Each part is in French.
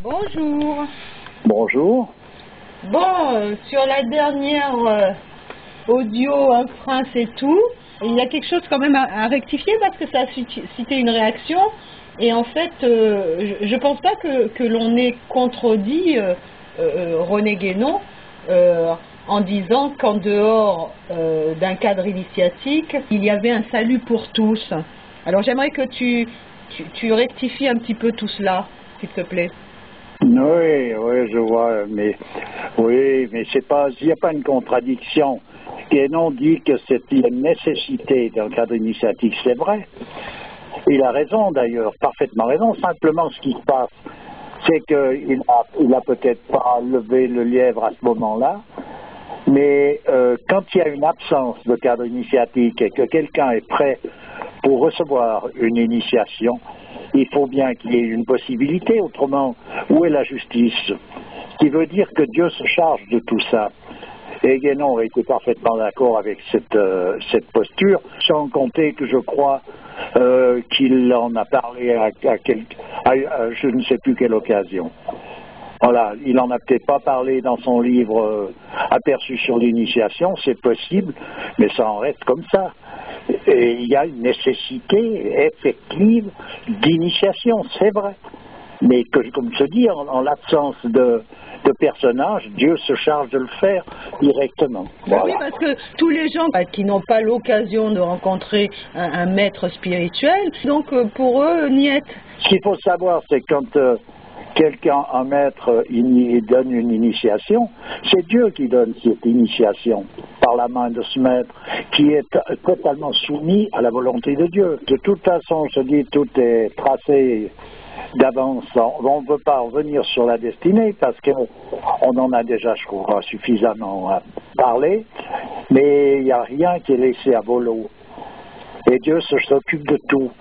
Bonjour. Bonjour. Bon, sur la dernière audio, un prince et tout, il y a quelque chose quand même à rectifier parce que ça a suscité une réaction. Et en fait, je pense pas que l'on ait contredit René Guénon en disant qu'en dehors d'un cadre initiatique, il y avait un salut pour tous. Alors j'aimerais que tu rectifies un petit peu tout cela, s'il te plaît. Oui, je vois, mais oui, mais c'est pas, il n'y a pas une contradiction. Guénon dit que c'est une nécessité d'un cadre initiatique, c'est vrai. Il a raison d'ailleurs, parfaitement raison. Simplement, ce qui se passe, c'est qu'il a peut-être pas levé le lièvre à ce moment-là, mais quand il y a une absence de cadre initiatique et que quelqu'un est prêt pour recevoir une initiation, il faut bien qu'il y ait une possibilité, autrement, où est la justice? Ce qui veut dire que Dieu se charge de tout ça. Et Guénon a été parfaitement d'accord avec cette posture, sans compter que je crois qu'il en a parlé à je ne sais plus quelle occasion. Voilà, il n'en a peut-être pas parlé dans son livre Aperçu sur l'initiation, c'est possible, mais ça en reste comme ça. Et il y a une nécessité effective d'initiation, c'est vrai. Mais comme je dis, en l'absence de personnages, Dieu se charge de le faire directement. Voilà. Oui, parce que tous les gens qui n'ont pas l'occasion de rencontrer un maître spirituel, donc pour eux, niet. Ce qu'il faut savoir, c'est quand quelqu'un, un maître, il donne une initiation, c'est Dieu qui donne cette initiation par la main de ce maître, qui est totalement soumis à la volonté de Dieu. De toute façon, je dis, tout est tracé d'avance. On ne peut pas revenir sur la destinée parce qu'on en a déjà, je crois, suffisamment parlé, mais il n'y a rien qui est laissé à volo. Et Dieu s'occupe de tout.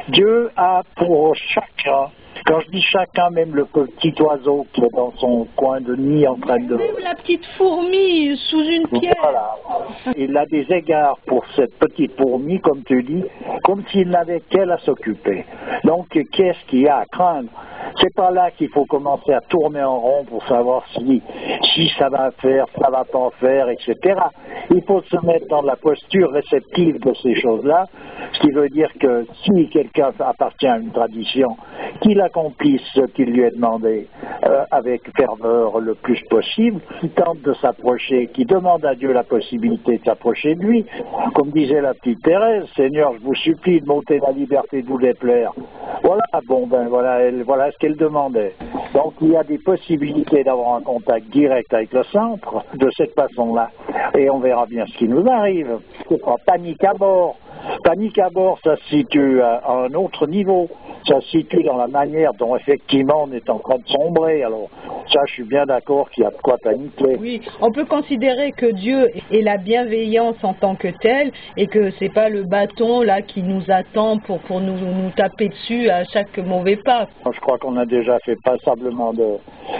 Dieu a pour chacun, quand je dis chacun, même le petit oiseau qui est dans son coin de nid en train de... Même la petite fourmi sous une pierre. Voilà. Il a des égards pour cette petite fourmi, comme tu dis, comme s'il n'avait qu'elle à s'occuper. Donc, qu'est-ce qu'il y a à craindre? C'est pas là qu'il faut commencer à tourner en rond pour savoir si ça va faire, ça va pas faire, etc. Il faut se mettre dans la posture réceptive de ces choses-là, ce qui veut dire que si quelqu'un appartient à une tradition, qu'il accomplisse ce qu'il lui est demandé avec ferveur le plus possible, qu'il tente de s'approcher, qu'il demande à Dieu la possibilité de s'approcher de lui. Comme disait la petite Thérèse, Seigneur, je vous supplie de m'ôter la liberté de vous déplaire. Voilà, voilà ce qu'elle demandait. Donc il y a des possibilités d'avoir un contact direct avec le centre de cette façon-là. Et on verra bien ce qui nous arrive. C'est pas panique à bord. Panique à bord, ça se situe à un autre niveau. Ça se situe dans la manière dont effectivement on est en train de sombrer. Alors ça, je suis bien d'accord qu'il y a de quoi paniquer. Oui, on peut considérer que Dieu est la bienveillance en tant que telle et que c'est pas le bâton là qui nous attend pour nous taper dessus à chaque mauvais pas. Je crois qu'on a déjà fait passablement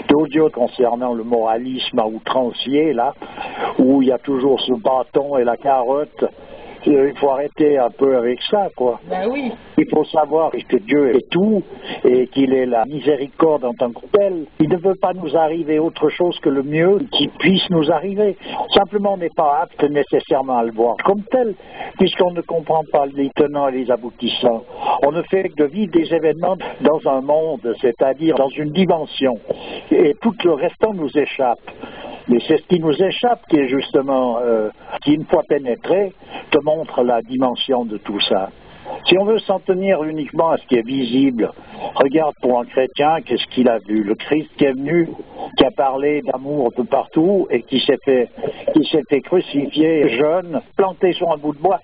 d'audio concernant le moralisme à outrancier là, où il y a toujours ce bâton et la carotte. Il faut arrêter un peu avec ça, quoi. Ben oui. Il faut savoir que Dieu est tout et qu'il est la miséricorde en tant que telle. Il ne veut pas nous arriver autre chose que le mieux qui puisse nous arriver. Simplement, on n'est pas apte nécessairement à le voir comme tel, puisqu'on ne comprend pas les tenants et les aboutissants. On ne fait que de vivre des événements dans un monde, c'est-à-dire dans une dimension. Et tout le restant nous échappe. Mais c'est ce qui nous échappe qui est justement, qui une fois pénétré, te montre la dimension de tout ça. Si on veut s'en tenir uniquement à ce qui est visible, regarde pour un chrétien, qu'est-ce qu'il a vu? Le Christ qui est venu, qui a parlé d'amour de partout et qui s'est fait crucifier jeune, planté sur un bout de bois.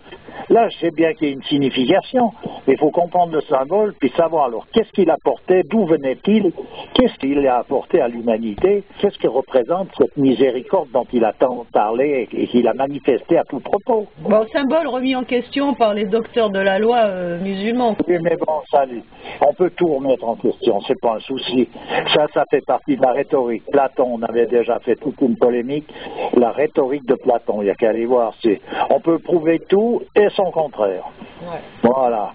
Là, je sais bien qu'il y a une signification, mais il faut comprendre le symbole, puis savoir alors qu'est-ce qu'il apportait, d'où venait-il, qu'est-ce qu'il a apporté à l'humanité, qu'est-ce que représente cette miséricorde dont il a tant parlé et qu'il a manifesté à tout propos. Bon, symbole remis en question par les docteurs de la loi musulmans. Oui, mais bon, ça, on peut tout remettre en question, c'est pas un souci. Ça fait partie de la rhétorique. Platon, on avait déjà fait toute une polémique, la rhétorique de Platon, il n'y a qu'à aller voir. On peut prouver tout et son contraire. Ouais. Voilà.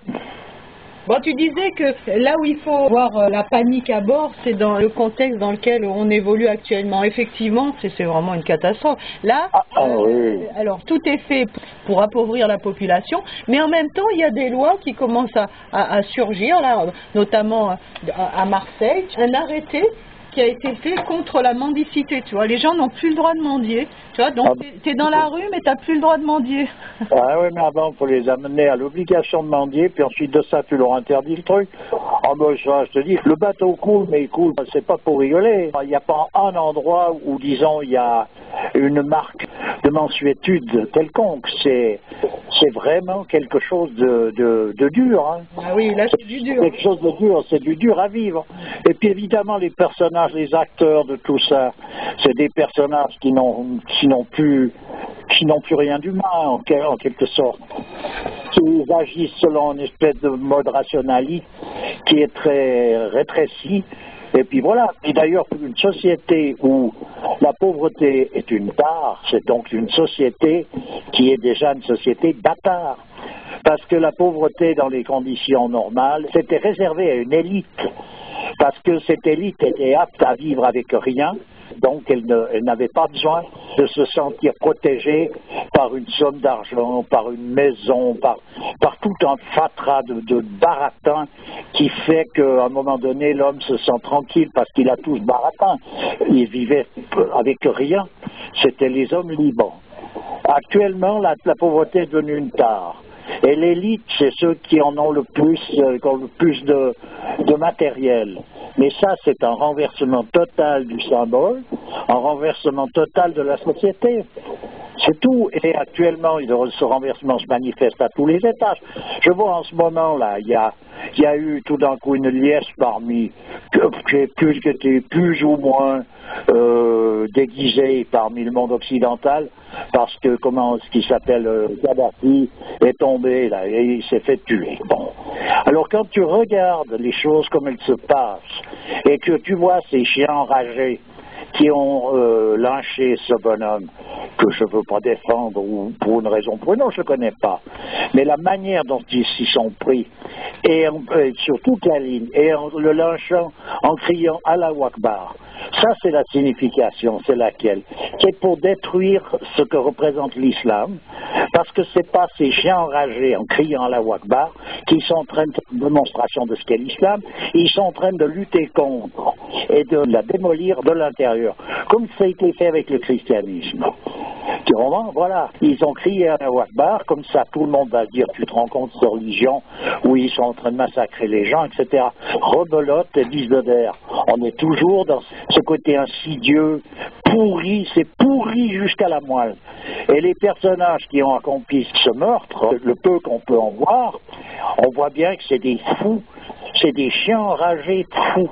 Bon, tu disais que là où il faut voir la panique à bord, c'est dans le contexte dans lequel on évolue actuellement. Effectivement, c'est vraiment une catastrophe. Là, oui. alors tout est fait pour appauvrir la population, mais en même temps, il y a des lois qui commencent à surgir, là, notamment à Marseille. Un arrêté qui a été fait contre la mendicité, tu vois. Les gens n'ont plus le droit de mendier, tu vois. Donc, tu es dans la rue, mais tu n'as plus le droit de mendier. Ah oui, mais avant, il faut les amener à l'obligation de mendier, puis ensuite de ça, tu leur interdis le truc. Ah ben ça, je te dis, le bateau coule, mais il coule, c'est pas pour rigoler. Il n'y a pas un endroit où, disons, il y a une marque de mansuétude quelconque. C'est vraiment quelque chose de dur. Hein. Ah oui, là, c'est du dur. Quelque chose de dur, c'est du dur à vivre. Et puis évidemment, les personnages, les acteurs de tout ça, c'est des personnages qui n'ont plus rien d'humain, en quelque sorte. Qui agissent selon une espèce de mode rationaliste qui est très rétréci. Et puis voilà. Et d'ailleurs, une société où la pauvreté est une tare, c'est donc une société qui est déjà une société bâtard. Parce que la pauvreté dans les conditions normales, c'était réservé à une élite. Parce que cette élite était apte à vivre avec rien, donc elle n'avait pas besoin de se sentir protégée par une somme d'argent, par une maison, par tout un fatras de baratin qui fait qu'à un moment donné, l'homme se sent tranquille parce qu'il a tout ce baratin. Il vivait avec rien. C'était les hommes libres. Actuellement, la pauvreté est devenue une tare. Et l'élite, c'est ceux qui en ont le plus, de matériel. Mais ça, c'est un renversement total du symbole, un renversement total de la société. C'est tout. Et actuellement, ce renversement se manifeste à tous les étages. Je vois en ce moment, là, il y a eu tout d'un coup une liesse parmi, qui était plus ou moins déguisée parmi le monde occidental, parce que, ce qui s'appelle Kadhafi est tombé, là, et il s'est fait tuer. Bon. Alors, quand tu regardes les choses comme elles se passent, et que tu vois ces chiens enragés, qui ont lynché ce bonhomme, que je ne veux pas défendre, ou pour une raison ou pour une autre, je ne le connais pas. Mais la manière dont ils s'y sont pris, et sur toute la ligne, et en le lynchant en criant Allahu Akbar, ça c'est la signification, c'est laquelle? C'est pour détruire ce que représente l'islam, parce que ce n'est pas ces chiens enragés en criant Allahu Akbar qui sont en train de faire une démonstration de ce qu'est l'islam, ils sont en train de lutter contre et de la démolir de l'intérieur, comme ça a été fait avec le christianisme. Tu comprends? Voilà. Ils ont crié Allahu Akbar, comme ça tout le monde va dire, tu te rends compte, cette religion où ils sont en train de massacrer les gens, etc. Rebelote et bisbedère. On est toujours dans ce côté insidieux, pourri, c'est pourri jusqu'à la moelle. Et les personnages qui ont accompli ce meurtre, le peu qu'on peut en voir, on voit bien que c'est des fous, c'est des chiens enragés fous.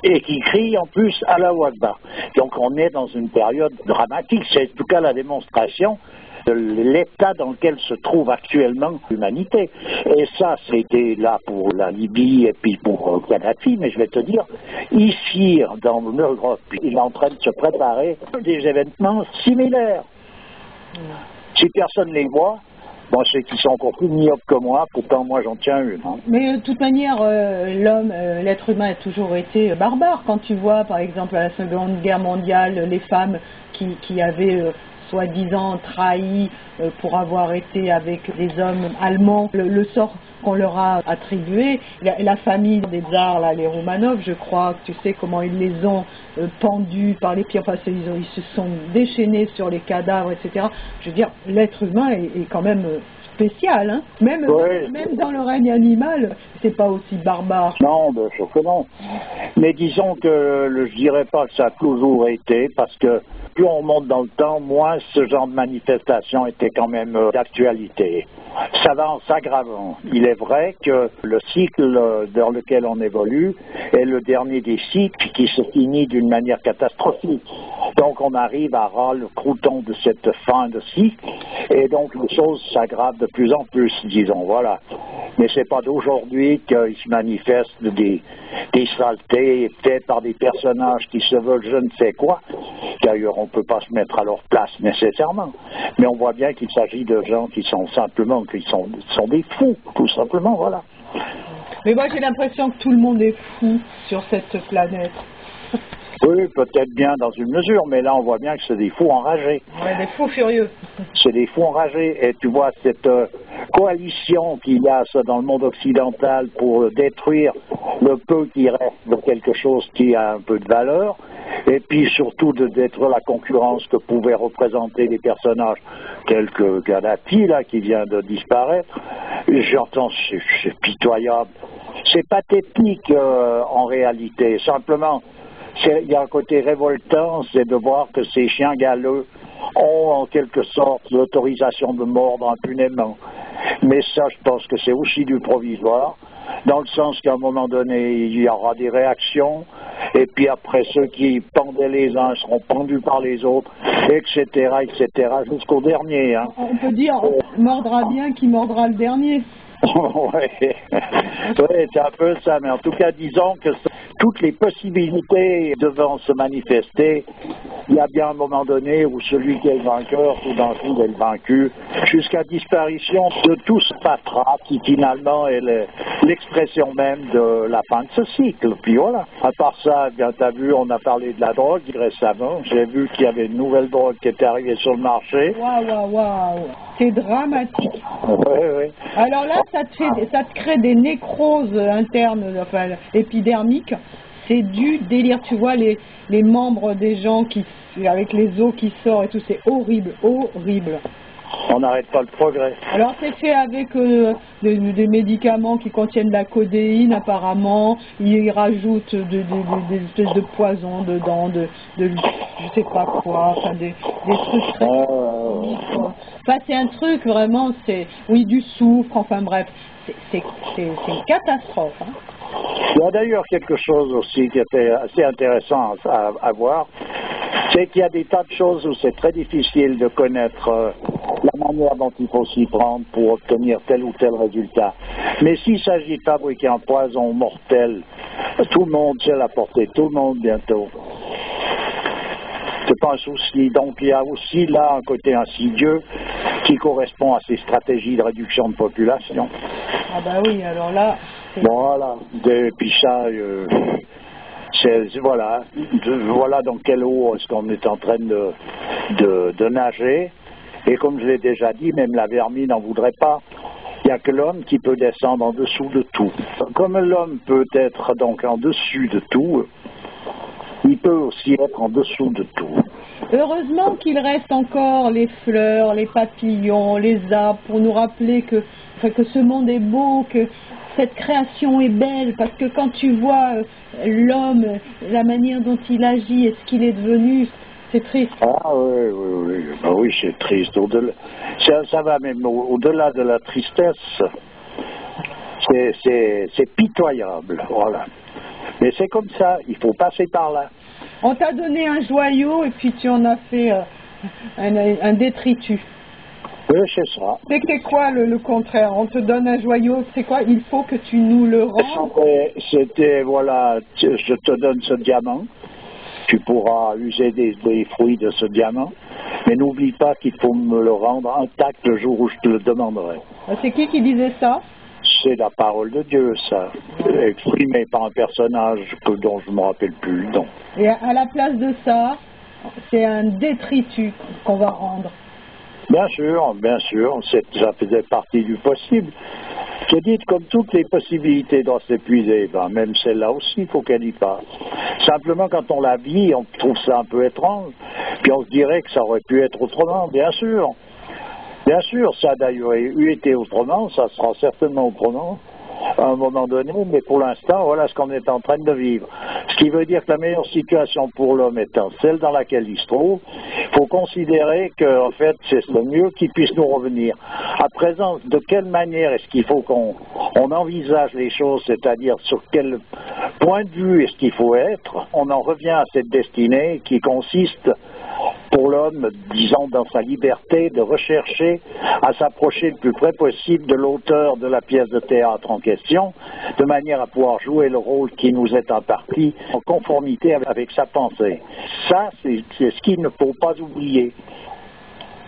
Et qui crient en plus Allahu Akbar. Donc on est dans une période dramatique, c'est en tout cas la démonstration de l'état dans lequel se trouve actuellement l'humanité. Et ça, c'était là pour la Libye et puis pour Kadhafi, mais je vais te dire, ici, dans l'Europe, il est en train de se préparer des événements similaires. Si personne ne les voit, bon, c'est qu'ils sont encore plus myopes que moi, pourtant moi j'en tiens une. Hein. Mais de toute manière, l'être humain a toujours été barbare. Quand tu vois, par exemple, à la Seconde Guerre mondiale, les femmes qui avaient soi-disant trahi pour avoir été avec des hommes allemands, le sort qu'on leur a attribué, la famille des tsars, là, les Romanov, je crois, tu sais comment ils les ont pendus par les pieds, parce qu'ils se sont déchaînés sur les cadavres, etc. Je veux dire, l'être humain est quand même spécial, hein. Même dans le règne animal, c'est pas aussi barbare. Non, bien sûr que non. Mais disons que je dirais pas que ça a toujours été, parce que plus on monte dans le temps, moins ce genre de manifestation était quand même d'actualité. Ça va en s'aggravant. Il est vrai que le cycle dans lequel on évolue est le dernier des cycles qui se finit d'une manière catastrophique. Donc on arrive à ras le crouton de cette fin de cycle, et donc les choses s'aggravent de plus en plus, disons, voilà. Mais c'est pas d'aujourd'hui qu'il se manifestent des saletés faites par des personnages qui se veulent je ne sais quoi. D'ailleurs, on ne peut pas se mettre à leur place nécessairement. Mais on voit bien qu'il s'agit de gens qui sont simplement, sont des fous, tout simplement, voilà. Mais moi j'ai l'impression que tout le monde est fou sur cette planète. Oui, peut-être bien dans une mesure, mais là on voit bien que c'est des fous enragés. Ouais, des fous furieux. C'est des fous enragés. Et tu vois cette coalition qu'il y a ça, dans le monde occidental pour détruire le peu qui reste de quelque chose qui a un peu de valeur, et puis surtout de détruire la concurrence que pouvaient représenter des personnages tels que Gaddafi, là, qui vient de disparaître. J'entends, c'est pitoyable. C'est pathétique en réalité. Simplement, il y a un côté révoltant, c'est de voir que ces chiens galeux ont en quelque sorte l'autorisation de mordre impunément. Mais ça, je pense que c'est aussi du provisoire, dans le sens qu'à un moment donné, il y aura des réactions, et puis après, ceux qui pendaient les uns seront pendus par les autres, etc., jusqu'au dernier. Hein. On peut dire, mordra bien qui mordra le dernier. Ouais, c'est un peu ça, mais en tout cas, disons que toutes les possibilités devant se manifester, il y a bien un moment donné où celui qui est le vainqueur, tout d'un coup, est le vaincu, jusqu'à disparition de tout ce fatras qui finalement est l'expression même de la fin de ce cycle. Puis voilà. À part ça, bien t'as vu, on a parlé de la drogue récemment. J'ai vu qu'il y avait une nouvelle drogue qui était arrivée sur le marché. Waouh. C'est dramatique. Oui. Alors là, ça te crée des nécroses internes, enfin épidermiques. C'est du délire, tu vois, les membres des gens avec les os qui sortent et tout, c'est horrible. On n'arrête pas le progrès. Alors c'est fait avec des médicaments qui contiennent de la codéine apparemment, ils rajoutent des espèces de poisons dedans, je sais pas quoi, enfin des trucs très... Enfin c'est un truc vraiment, du soufre, enfin bref, c'est une catastrophe. Hein. Il y a d'ailleurs quelque chose aussi qui était assez intéressant à voir, c'est qu'il y a des tas de choses où c'est très difficile de connaître la manière dont il faut s'y prendre pour obtenir tel ou tel résultat. Mais s'il s'agit de fabriquer un poison mortel, tout le monde sait l'apporter, tout le monde bientôt. C'est pas un souci. Donc il y a aussi là un côté insidieux qui correspond à ces stratégies de réduction de population. Ah bah oui, alors là... Voilà, et puis ça, voilà dans quelle eau est-ce qu'on est en train de nager. Et comme je l'ai déjà dit, même la vermine n'en voudrait pas. Il n'y a que l'homme qui peut descendre en dessous de tout. Comme l'homme peut être donc en dessus de tout, il peut aussi être en dessous de tout. Heureusement qu'il reste encore les fleurs, les papillons, les arbres pour nous rappeler que ce monde est beau, que cette création est belle, parce que quand tu vois l'homme, la manière dont il agit et ce qu'il est devenu, c'est triste. Ah oui. Ben oui, c'est triste. Ça va même au-delà de la tristesse. C'est pitoyable, voilà. Mais c'est comme ça, il faut passer par là. On t'a donné un joyau et puis tu en as fait un détritus. Oui, c'est ça. C'est quoi le contraire? On te donne un joyau, c'est quoi? Il faut que tu nous le rendes? C'était, voilà, je te donne ce diamant. Tu pourras user des fruits de ce diamant. Mais n'oublie pas qu'il faut me le rendre intact le jour où je te le demanderai. C'est qui disait ça? C'est la parole de Dieu, ça. Exprimée par un personnage dont je ne me rappelle plus le nom. Et à la place de ça, c'est un détritus qu'on va rendre. Bien sûr, ça faisait partie du possible. Je dis, comme toutes les possibilités doivent s'épuiser, même celle-là aussi, il faut qu'elle y passe. Simplement, quand on la vit, on trouve ça un peu étrange, puis on se dirait que ça aurait pu être autrement, bien sûr. Bien sûr, ça a d'ailleurs eu été autrement, ça sera certainement autrement à un moment donné, mais pour l'instant, voilà ce qu'on est en train de vivre. Ce qui veut dire que la meilleure situation pour l'homme étant celle dans laquelle il se trouve, il faut considérer que, en fait, c'est le mieux qui puisse nous revenir. À présent, de quelle manière est-ce qu'il faut qu'on envisage les choses, c'est-à-dire sur quel point de vue est-ce qu'il faut être, on en revient à cette destinée qui consiste pour l'homme, disons, dans sa liberté, de rechercher à s'approcher le plus près possible de l'auteur de la pièce de théâtre en question, de manière à pouvoir jouer le rôle qui nous est imparti en conformité avec sa pensée. Ça, c'est ce qu'il ne faut pas oublier.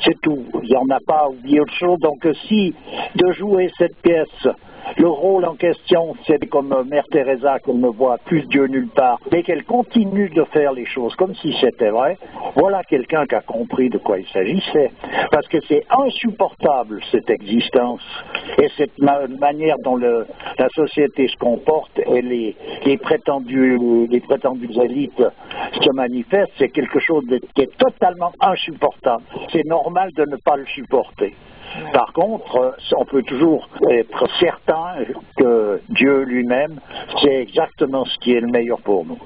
C'est tout. On n'a pas oublié autre chose. Donc si de jouer cette pièce le rôle en question, c'est comme Mère Teresa qu'on ne voit plus Dieu nulle part, mais qu'elle continue de faire les choses comme si c'était vrai. Voilà quelqu'un qui a compris de quoi il s'agissait. Parce que c'est insupportable, cette existence, et cette manière dont la société se comporte et les prétendues élites se manifestent, c'est quelque chose qui est totalement insupportable. C'est normal de ne pas le supporter. Par contre, on peut toujours être certain que Dieu lui-même sait exactement ce qui est le meilleur pour nous.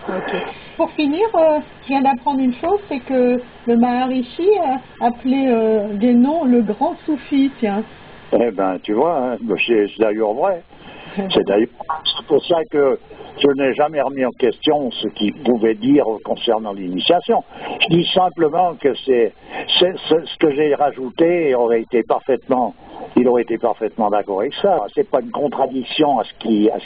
Okay. Pour finir, je viens d'apprendre une chose, c'est que le Maharishi a appelé Guénon le grand soufi, tiens. Eh ben, tu vois, hein, c'est d'ailleurs vrai. C'est pour ça que je n'ai jamais remis en question ce qu'il pouvait dire concernant l'initiation. Je dis simplement que c'est ce que j'ai rajouté il aurait été parfaitement d'accord avec ça. C'est pas une contradiction à ce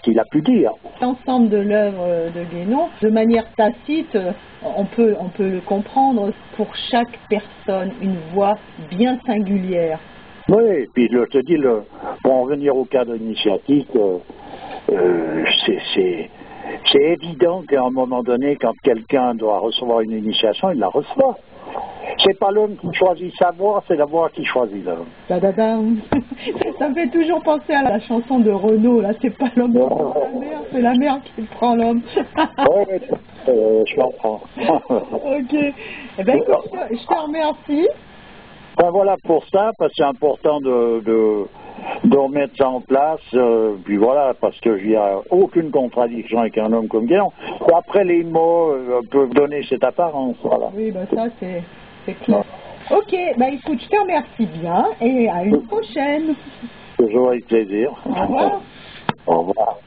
qu'il a pu dire. L'ensemble de l'œuvre de Guénon, de manière tacite, on peut le comprendre, pour chaque personne, une voix bien singulière. Oui, et puis je te dis, pour en venir au cadre initiatique, c'est évident qu'à un moment donné, quand quelqu'un doit recevoir une initiation, il la reçoit. C'est pas l'homme qui choisit sa voix, c'est la voix qui choisit l'homme. Ça me fait toujours penser à la chanson de Renaud, là, c'est pas l'homme qui prend la mère, c'est la mère qui prend l'homme. Oui, je comprends. Ok. Eh ben, écoute, je te remercie. Ben voilà pour ça, parce que c'est important de remettre ça en place, puis voilà, parce qu'il n'y a aucune contradiction avec un homme comme Guénon. Après, les mots peuvent donner cette apparence, voilà. Oui, ben ça, c'est clair. Ok, ben écoute, je te remercie bien, et à une prochaine. Toujours avec plaisir. Au revoir. Au revoir.